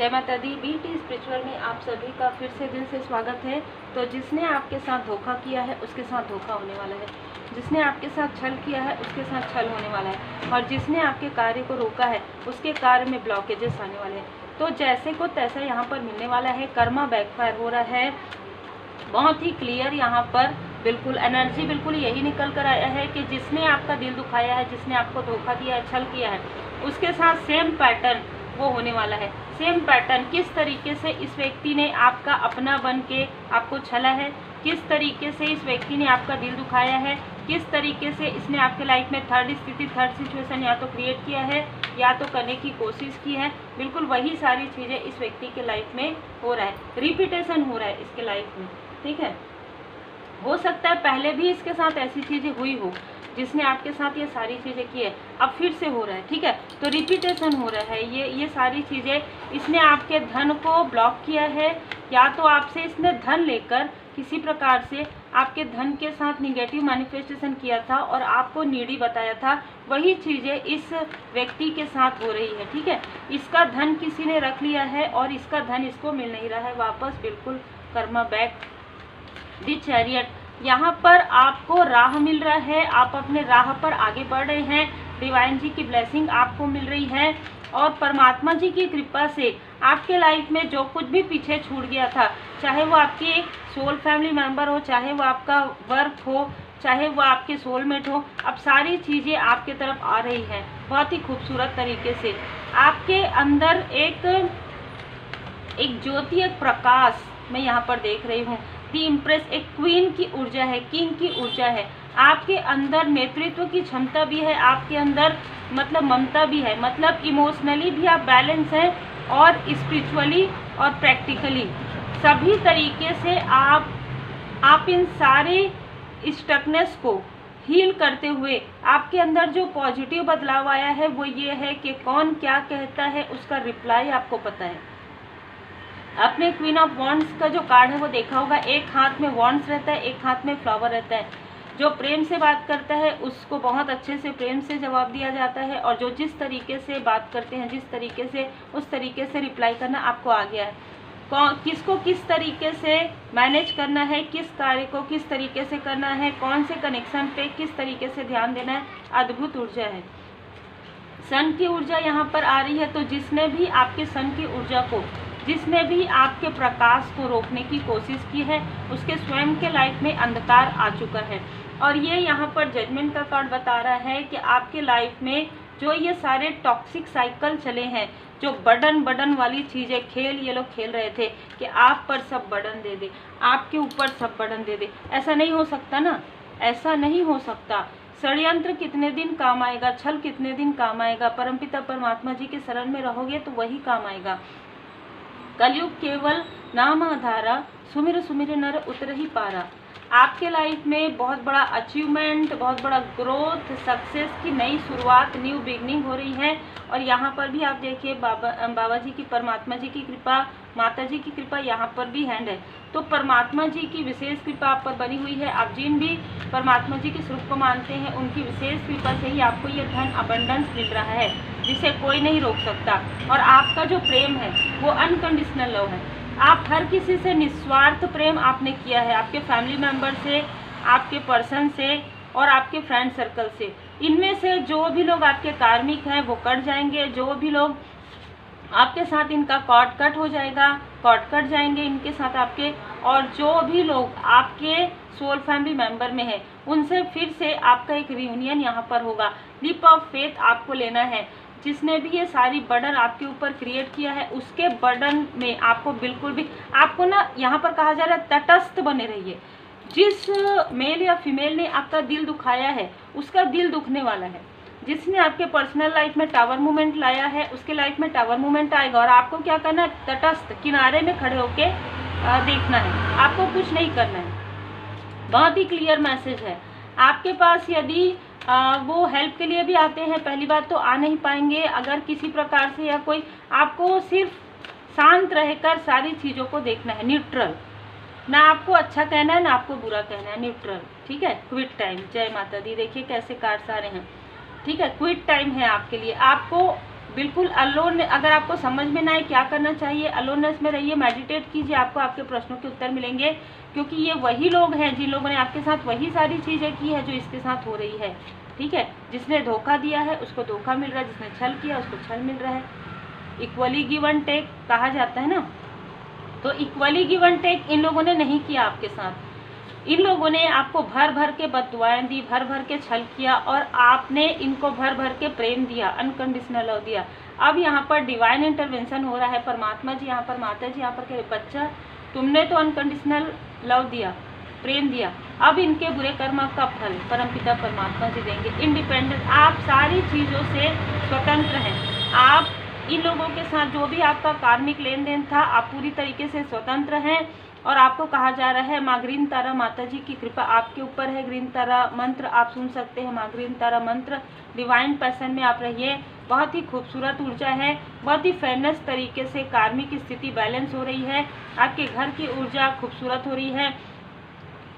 जय माता दी। BT spiritual में आप सभी का फिर से दिल से स्वागत है। तो जिसने आपके साथ धोखा किया है उसके साथ धोखा होने वाला है, जिसने आपके साथ छल किया है उसके साथ छल होने वाला है, और जिसने आपके कार्य को रोका है उसके कार्य में ब्लॉकेजेस आने वाले हैं। तो जैसे को तैसा यहाँ पर मिलने वाला है। कर्मा बैकफायर हो रहा है, बहुत ही क्लियर यहाँ पर बिल्कुल एनर्जी बिल्कुल यही निकल कर आया है कि जिसने आपका दिल दुखाया है, जिसने आपको धोखा दिया है, छल किया है, उसके साथ सेम पैटर्न वो होने वाला है। सेम पैटर्न किस तरीके से इस व्यक्ति ने आपका अपना बन के आपको छला है, किस तरीके से इस व्यक्ति ने आपका दिल दुखाया है, किस तरीके से इसने आपके लाइफ में थर्ड स्थिति, थर्ड सिचुएशन या तो क्रिएट किया है या तो करने की कोशिश की है। बिल्कुल वही सारी चीज़ें इस व्यक्ति के लाइफ में हो रहा है, रिपीटेशन हो रहा है इसके लाइफ में। ठीक है, हो सकता है पहले भी इसके साथ ऐसी चीज़ें हुई हो, जिसने आपके साथ ये सारी चीज़ें की है, अब फिर से हो रहा है। ठीक है, तो रिपीटेशन हो रहा है। ये सारी चीज़ें इसने आपके धन को ब्लॉक किया है, या तो आपसे इसने धन लेकर किसी प्रकार से आपके धन के साथ निगेटिव मैनिफेस्टेशन किया था और आपको नीडी बताया था। वही चीज़ें इस व्यक्ति के साथ हो रही है। ठीक है, इसका धन किसी ने रख लिया है और इसका धन इसको मिल नहीं रहा है वापस। बिल्कुल कर्मा बैक दी चैरियट, यहाँ पर आपको राह मिल रहा है, आप अपने राह पर आगे बढ़ रहे हैं। डिवाइन जी की ब्लेसिंग आपको मिल रही है और परमात्मा जी की कृपा से आपके लाइफ में जो कुछ भी पीछे छूट गया था, चाहे वो आपके सोल फैमिली मेंबर हो, चाहे वो आपका वर्क हो, चाहे वो आपके सोलमेट हो, अब सारी चीज़ें आपके तरफ आ रही हैं बहुत ही खूबसूरत तरीके से। आपके अंदर एक ज्योति, एक प्रकाश मैं यहाँ पर देख रही हूँ। दी इम्प्रेस एक क्वीन की ऊर्जा है, किंग की ऊर्जा है। आपके अंदर नेतृत्व की क्षमता भी है, आपके अंदर मतलब ममता भी है, मतलब इमोशनली भी आप बैलेंस हैं और स्पिरिचुअली और प्रैक्टिकली सभी तरीके से आप इन सारे स्टकनेस को हील करते हुए आपके अंदर जो पॉजिटिव बदलाव आया है वो ये है कि कौन क्या कहता है उसका रिप्लाई आपको पता है। आपने क्वीन ऑफ वॉन्ड्स का जो कार्ड है वो देखा होगा, एक हाथ में वॉन्ड्स रहता है, एक हाथ में फ्लावर रहता है। जो प्रेम से बात करता है उसको बहुत अच्छे से प्रेम से जवाब दिया जाता है, और जो जिस तरीके से बात करते हैं, जिस तरीके से, उस तरीके से रिप्लाई करना आपको आ गया है। किसको किस तरीके से मैनेज करना है, किस कार्य को किस तरीके से करना है, कौन से कनेक्शन पे किस तरीके से ध्यान देना है, अद्भुत ऊर्जा है। सन की ऊर्जा यहाँ पर आ रही है। तो जिसने भी आपके सन की ऊर्जा को, जिसने भी आपके प्रकाश को रोकने की कोशिश की है, उसके स्वयं के लाइफ में अंधकार आ चुका है। और ये यहाँ पर जजमेंट का कार्ड बता रहा है कि आपके लाइफ में जो ये सारे टॉक्सिक साइकिल चले हैं, जो बर्डन वाली चीज़ें खेल ये लोग खेल रहे थे कि आप पर सब बर्डन दे दे, आपके ऊपर सब बर्डन दे दे, ऐसा नहीं हो सकता ना, ऐसा नहीं हो सकता। षड्यंत्र कितने दिन काम आएगा, छल कितने दिन काम आएगा, परमपिता परमात्मा जी के शरण में रहोगे तो वही काम आएगा। कलयुग केवल नाम आधारा, सुमिर सुमिर नर उतर ही पारा। आपके लाइफ में बहुत बड़ा अचीवमेंट, बहुत बड़ा ग्रोथ, सक्सेस की नई शुरुआत, न्यू बिगनिंग हो रही है। और यहाँ पर भी आप देखिए बाबा जी की, परमात्मा जी की कृपा, माता जी की कृपा यहाँ पर भी हैंड है। तो परमात्मा जी की विशेष कृपा आप पर बनी हुई है। आप जिन भी परमात्मा जी के स्वरूप को मानते हैं उनकी विशेष कृपा से ही आपको ये धन अबंडेंस मिल रहा है, जिसे कोई नहीं रोक सकता। और आपका जो प्रेम है वो अनकंडीशनल लव है। आप हर किसी से निस्वार्थ प्रेम आपने किया है, आपके फैमिली मेम्बर से, आपके पर्सन से और आपके फ्रेंड सर्कल से। इनमें से जो भी लोग आपके कार्मिक हैं वो कट जाएंगे, जो भी लोग आपके साथ इनका कॉर्ड कट हो जाएगा, कॉर्ड कट जाएंगे इनके साथ आपके। और जो भी लोग आपके सोल फैमिली मेंबर में है उनसे फिर से आपका एक रियूनियन यहाँ पर होगा। लीप ऑफ फेथ आपको लेना है। जिसने भी ये सारी बर्डन आपके ऊपर क्रिएट किया है उसके बर्डन में आपको बिल्कुल भी, आपको ना यहाँ पर कहा जा रहा है तटस्थ बने रहिए। जिस मेल या फीमेल ने आपका दिल दुखाया है उसका दिल दुखने वाला है। जिसने आपके पर्सनल लाइफ में टावर मूवमेंट लाया है उसके लाइफ में टावर मूवमेंट आएगा। और आपको क्या करना है, तटस्थ किनारे में खड़े होके देखना है, आपको कुछ नहीं करना है। बहुत ही क्लियर मैसेज है आपके पास। यदि वो हेल्प के लिए भी आते हैं, पहली बात तो आ नहीं पाएंगे अगर किसी प्रकार से, या कोई, आपको सिर्फ शांत रहकर सारी चीज़ों को देखना है, न्यूट्रल, ना आपको अच्छा कहना है ना आपको बुरा कहना है, न्यूट्रल। ठीक है, क्विट टाइम। जय माता दी। देखिए कैसे कार्ड्स आ रहे हैं। ठीक है, क्विट टाइम है आपके लिए। आपको बिल्कुल अलोन, अगर आपको समझ में ना आए क्या करना चाहिए, अलोननेस में रहिए, मेडिटेट कीजिए, आपको आपके प्रश्नों के उत्तर मिलेंगे, क्योंकि ये वही लोग हैं जिन लोगों ने आपके साथ वही सारी चीज़ें की है जो इसके साथ हो रही है। ठीक है, जिसने धोखा दिया है उसको धोखा मिल रहा है, जिसने छल किया उसको छल मिल रहा है। इक्वली गिव एंड टेक कहा जाता है ना, तो इक्वली गिव एंड टेक इन लोगों ने नहीं किया आपके साथ। इन लोगों ने आपको भर भर के बददुआएं दी, भर भर के छल किया, और आपने इनको भर भर के प्रेम दिया, अनकंडीशनल लव दिया। अब यहाँ पर डिवाइन इंटरवेंशन हो रहा है, परमात्मा जी यहाँ पर, माता जी यहाँ पर कह बच्चा तुमने तो अनकंडीशनल लव दिया, प्रेम दिया, अब इनके बुरे कर्म का फल परमपिता परमात्मा जी देंगे। इंडिपेंडेंट, आप सारी चीज़ों से स्वतंत्र हैं। आप इन लोगों के साथ जो भी आपका कार्मिक लेन देन था, आप पूरी तरीके से स्वतंत्र हैं। और आपको कहा जा रहा है माँ ग्रीन तारा माता जी की कृपा आपके ऊपर है। ग्रीन तारा मंत्र आप सुन सकते हैं, माँ ग्रीन तारा मंत्र, डिवाइन पैशन में आप रहिए। बहुत ही खूबसूरत ऊर्जा है, बहुत ही फेयरनेस तरीके से कार्मिक स्थिति बैलेंस हो रही है, आपके घर की ऊर्जा खूबसूरत हो रही है।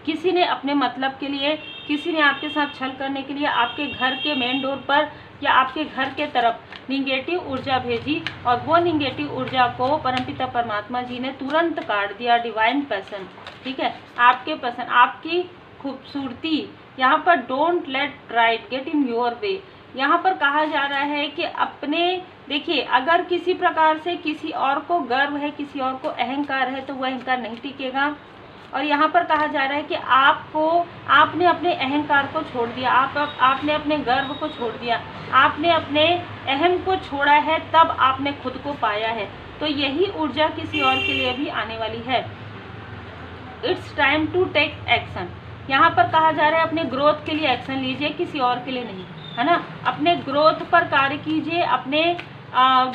किसी ने अपने मतलब के लिए, किसी ने आपके साथ छल करने के लिए आपके घर के मेन डोर पर या आपके घर के तरफ निगेटिव ऊर्जा भेजी, और वो निगेटिव ऊर्जा को परमपिता परमात्मा जी ने तुरंत काट दिया। डिवाइन पैशन, ठीक है, आपके पसंद, आपकी खूबसूरती। यहाँ पर don't let pride get in your way. यहाँ पर कहा जा रहा है कि अपने, देखिए अगर किसी प्रकार से किसी और को गर्व है, किसी और को अहंकार है, तो वह अहंकार नहीं टिकेगा। और यहाँ पर कहा जा रहा है कि आपने अपने अहंकार को छोड़ दिया, आपने अपने गर्व को छोड़ दिया, आपने अपने अहम को छोड़ा है, तब आपने खुद को पाया है। तो यही ऊर्जा किसी और के लिए भी आने वाली है। It's time to take action. यहाँ पर कहा जा रहा है अपने ग्रोथ के लिए एक्शन लीजिए, किसी और के लिए नहीं, है ना। अपने ग्रोथ पर कार्य कीजिए, अपने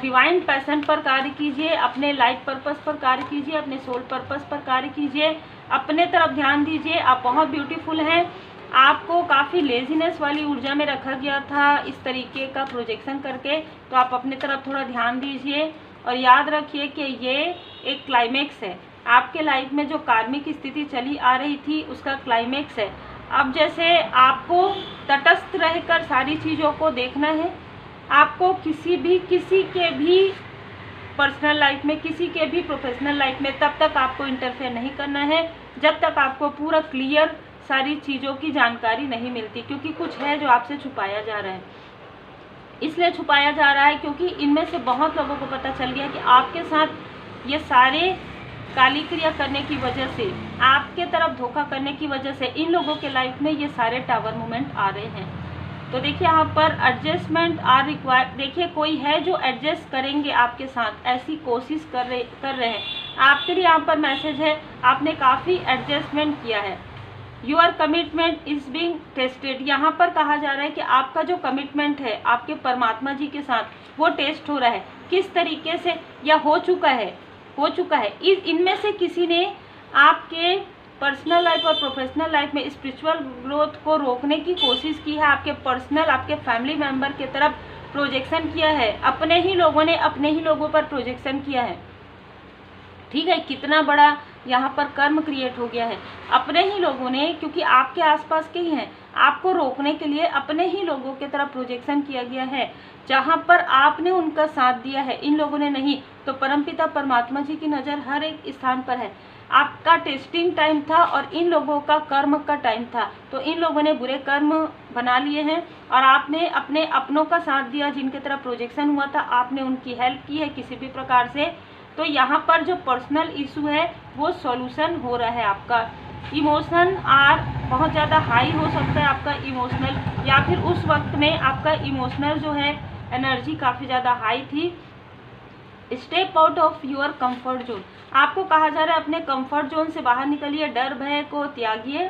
डिवाइन पैशन पर कार्य कीजिए, अपने लाइफ पर्पस पर कार्य कीजिए, अपने सोल पर्पस पर कार्य कीजिए, अपने तरफ ध्यान दीजिए। आप बहुत ब्यूटीफुल हैं। आपको काफ़ी लेजीनेस वाली ऊर्जा में रखा गया था इस तरीके का प्रोजेक्शन करके, तो आप अपने तरफ थोड़ा ध्यान दीजिए। और याद रखिए कि ये एक क्लाइमेक्स है, आपके लाइफ में जो कार्मिक स्थिति चली आ रही थी उसका क्लाइमेक्स है। अब जैसे आपको तटस्थ रहकर सारी चीज़ों को देखना है, आपको किसी के भी पर्सनल लाइफ में, किसी के भी प्रोफेशनल लाइफ में तब तक आपको इंटरफेयर नहीं करना है जब तक आपको पूरा क्लियर सारी चीज़ों की जानकारी नहीं मिलती, क्योंकि कुछ है जो आपसे छुपाया जा रहा है। इसलिए छुपाया जा रहा है क्योंकि इनमें से बहुत लोगों को पता चल गया कि आपके साथ ये सारे काली क्रिया करने की वजह से, आपके तरफ धोखा करने की वजह से इन लोगों के लाइफ में ये सारे टावर मूवमेंट आ रहे हैं। तो देखिए यहाँ पर एडजस्टमेंट आर रिक्वायर्ड। देखिए कोई है जो एडजस्ट करेंगे आपके साथ, ऐसी कोशिश कर रहे हैं। आपके लिए यहाँ पर मैसेज है, आपने काफ़ी एडजस्टमेंट किया है। Your commitment is being tested. यहाँ पर कहा जा रहा है कि आपका जो कमिटमेंट है आपके परमात्मा जी के साथ, वो टेस्ट हो रहा है। किस तरीके से, या हो चुका है। इनमें से किसी ने आपके पर्सनल लाइफ और प्रोफेशनल लाइफ में स्पिरिचुअल ग्रोथ को रोकने की कोशिश की है। आपके फैमिली मेंबर की तरफ प्रोजेक्शन किया है, अपने ही लोगों ने अपने ही लोगों पर प्रोजेक्शन किया है। ठीक है, कितना बड़ा यहाँ पर कर्म क्रिएट हो गया है। अपने ही लोगों ने, क्योंकि आपके आसपास के ही हैं, आपको रोकने के लिए अपने ही लोगों की तरफ प्रोजेक्शन किया गया है। जहाँ पर आपने उनका साथ दिया है, इन लोगों ने नहीं। तो परमपिता परमात्मा जी की नज़र हर एक स्थान पर है। आपका टेस्टिंग टाइम था और इन लोगों का कर्म का टाइम था। तो इन लोगों ने बुरे कर्म बना लिए हैं और आपने अपने अपनों का साथ दिया, जिनके तरफ प्रोजेक्शन हुआ था, आपने उनकी हेल्प की है किसी भी प्रकार से। तो यहाँ पर जो पर्सनल इशू है वो सॉल्यूशन हो रहा है। आपका इमोशन बहुत ज़्यादा हाई हो सकता है, आपका इमोशनल, या फिर उस वक्त में आपका इमोशनल जो है एनर्जी काफ़ी ज़्यादा हाई थी। Step out of your comfort zone. आपको कहा जा रहा है अपने कंफर्ट जोन से बाहर निकलिए, डर भय को त्यागिए।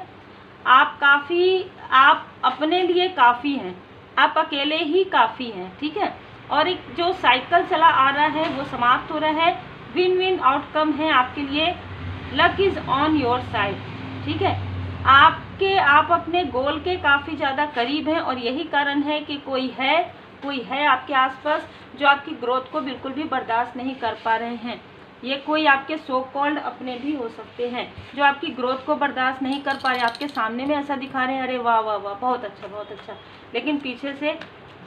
आप अपने लिए काफ़ी हैं, आप अकेले ही काफ़ी हैं। ठीक है, और एक जो साइकिल चला आ रहा है वो समाप्त हो रहा है। विन विन आउटकम है आपके लिए। Luck is on your side. ठीक है, आप अपने गोल के काफ़ी ज़्यादा करीब हैं और यही कारण है कि कोई है आपके आसपास जो आपकी ग्रोथ को बिल्कुल भी बर्दाश्त नहीं कर पा रहे हैं। ये कोई आपके सो कॉल्ड अपने भी हो सकते हैं जो आपकी ग्रोथ को बर्दाश्त नहीं कर पा रहे। आपके सामने में ऐसा दिखा रहे हैं, अरे वाह वाह वाह, बहुत अच्छा बहुत अच्छा, लेकिन पीछे से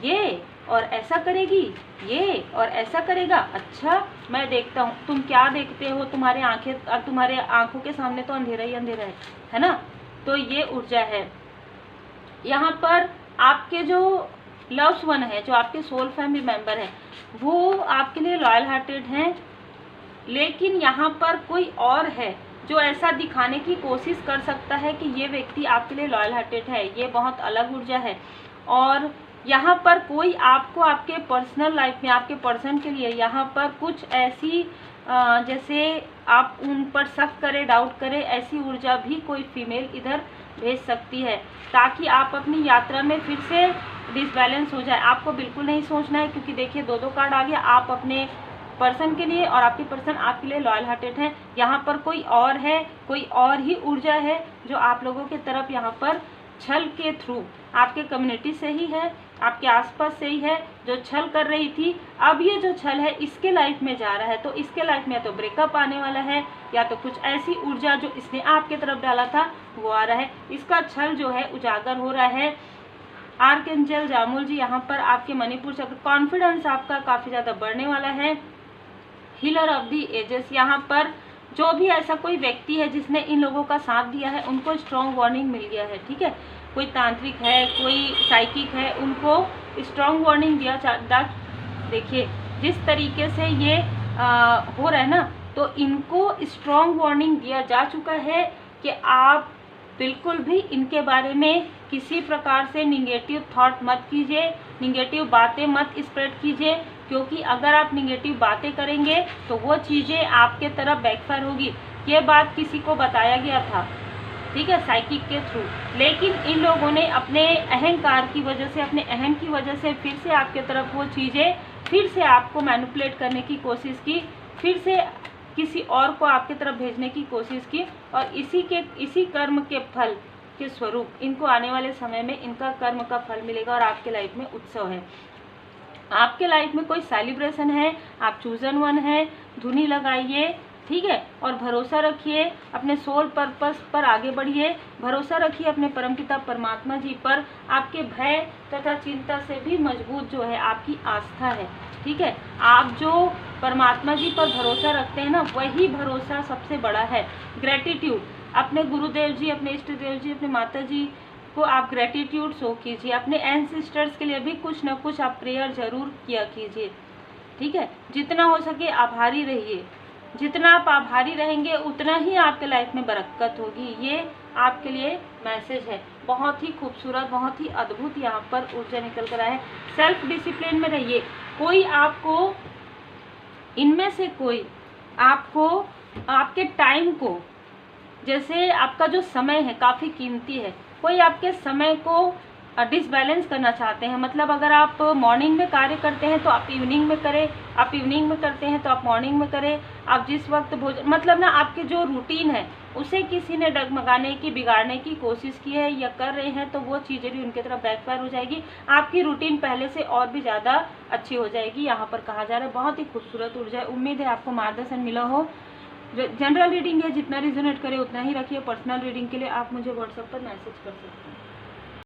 ये और ऐसा करेगी ये, और ऐसा करेगा, अच्छा मैं देखता हूँ। तुम क्या देखते हो? तुम्हारे आंखों के सामने तो अंधेरा ही अंधेरा है ना। तो ये ऊर्जा है। यहाँ पर आपके जो लव्स वन है, जो आपके सोल फैमिली मेंबर है, वो आपके लिए लॉयल हार्टेड हैं, लेकिन यहाँ पर कोई और है जो ऐसा दिखाने की कोशिश कर सकता है कि ये व्यक्ति आपके लिए लॉयल हार्टेड है। ये बहुत अलग ऊर्जा है। और यहाँ पर कोई आपको आपके पर्सनल लाइफ में, आपके पर्सन के लिए यहाँ पर कुछ ऐसी जैसे आप उन पर शक करें, डाउट करें, ऐसी ऊर्जा भी कोई फीमेल इधर भेज सकती है, ताकि आप अपनी यात्रा में फिर से डिसबैलेंस हो जाए। आपको बिल्कुल नहीं सोचना है, क्योंकि देखिए दो कार्ड आ गया। आप अपने पर्सन के लिए और आपकी पर्सन आपके लिए लॉयल हार्टेड है। यहाँ पर कोई और है, कोई और ही ऊर्जा है जो आप लोगों के तरफ यहाँ पर छल के थ्रू, आपके कम्युनिटी से ही है, आपके आसपास से ही है, जो छल कर रही थी। अब ये जो छल है इसके लाइफ में जा रहा है, तो इसके लाइफ में या तो ब्रेकअप आने वाला है, या तो कुछ ऐसी ऊर्जा जो इसने आपके तरफ डाला था वो आ रहा है। इसका छल जो है उजागर हो रहा है। आर्कएंजल जामुल जी यहाँ पर आपके मणिपुर चक्र, कॉन्फिडेंस आपका काफ़ी ज़्यादा बढ़ने वाला है। हीलर ऑफ दी एजेस, यहाँ पर जो भी ऐसा कोई व्यक्ति है जिसने इन लोगों का साथ दिया है, उनको स्ट्रॉन्ग वार्निंग मिल गया है। ठीक है, कोई तांत्रिक है, कोई साइकिक है, उनको स्ट्रॉन्ग वार्निंग दिया जाता। देखिए जिस तरीके से ये हो रहा है ना, तो इनको स्ट्रॉन्ग वार्निंग दिया जा चुका है कि आप बिल्कुल भी इनके बारे में किसी प्रकार से निगेटिव थॉट मत कीजिए, निगेटिव बातें मत स्प्रेड कीजिए, क्योंकि अगर आप निगेटिव बातें करेंगे तो वो चीज़ें आपके तरफ बैकफायर होगी। ये बात किसी को बताया गया था, ठीक है, साइकिक के थ्रू, लेकिन इन लोगों ने अपने अहंकार की वजह से, अपने अहम की वजह से फिर से आपके तरफ वो चीज़ें, फिर से आपको मैनिपुलेट करने की कोशिश की, फिर से किसी और को आपके तरफ भेजने की कोशिश की, और इसी कर्म के फल के स्वरूप इनको आने वाले समय में इनका कर्म का फल मिलेगा और आपके लाइफ में उत्सव है। आपके लाइफ में कोई सेलिब्रेशन है, आप चूजन वन है, धुनी लगाइए, ठीक है, और भरोसा रखिए अपने सोल पर्पस पर, आगे बढ़िए, भरोसा रखिए अपने परमपिता परमात्मा जी पर। आपके भय तथा चिंता से भी मजबूत जो है आपकी आस्था है। ठीक है, आप जो परमात्मा जी पर भरोसा रखते हैं ना, वही भरोसा सबसे बड़ा है। ग्रेटिट्यूड, अपने गुरुदेव जी, अपने इष्ट देव जी, अपने माता जी को आप ग्रेटिट्यूड शो कीजिए। अपने एंसेस्टर्स के लिए भी कुछ न कुछ आप प्रेयर जरूर किया कीजिए। ठीक है, जितना हो सके आभारी रहिए। जितना आप आभारी रहेंगे उतना ही आपके लाइफ में बरकत होगी। ये आपके लिए मैसेज है। बहुत ही खूबसूरत, बहुत ही अद्भुत यहाँ पर ऊर्जा निकल कर आया है। सेल्फ डिसिप्लिन में रहिए। कोई आपको, इनमें से कोई आपको आपके टाइम को, जैसे आपका जो समय है काफ़ी कीमती है, कोई आपके समय को डिसबैलेंस करना चाहते हैं। मतलब अगर आप मॉर्निंग में कार्य करते हैं तो आप इवनिंग में करें, आप इवनिंग में करते हैं तो आप मॉर्निंग में करें। आप जिस वक्त भोजन, मतलब ना आपके जो रूटीन है उसे किसी ने डगमगाने की, बिगाड़ने की कोशिश की है या कर रहे हैं, तो वो चीज़ें भी उनकी तरफ बैकफायर हो जाएगी। आपकी रूटीन पहले से और भी ज़्यादा अच्छी हो जाएगी। यहाँ पर कहा जा रहा है बहुत ही खूबसूरत ऊर्जा है। उम्मीद है आपको मार्गदर्शन मिला हो। जनरल रीडिंग है, जितना रिजोनेट करे उतना ही रखिए। पर्सनल रीडिंग के लिए आप मुझे व्हाट्सएप पर मैसेज कर सकते हैं।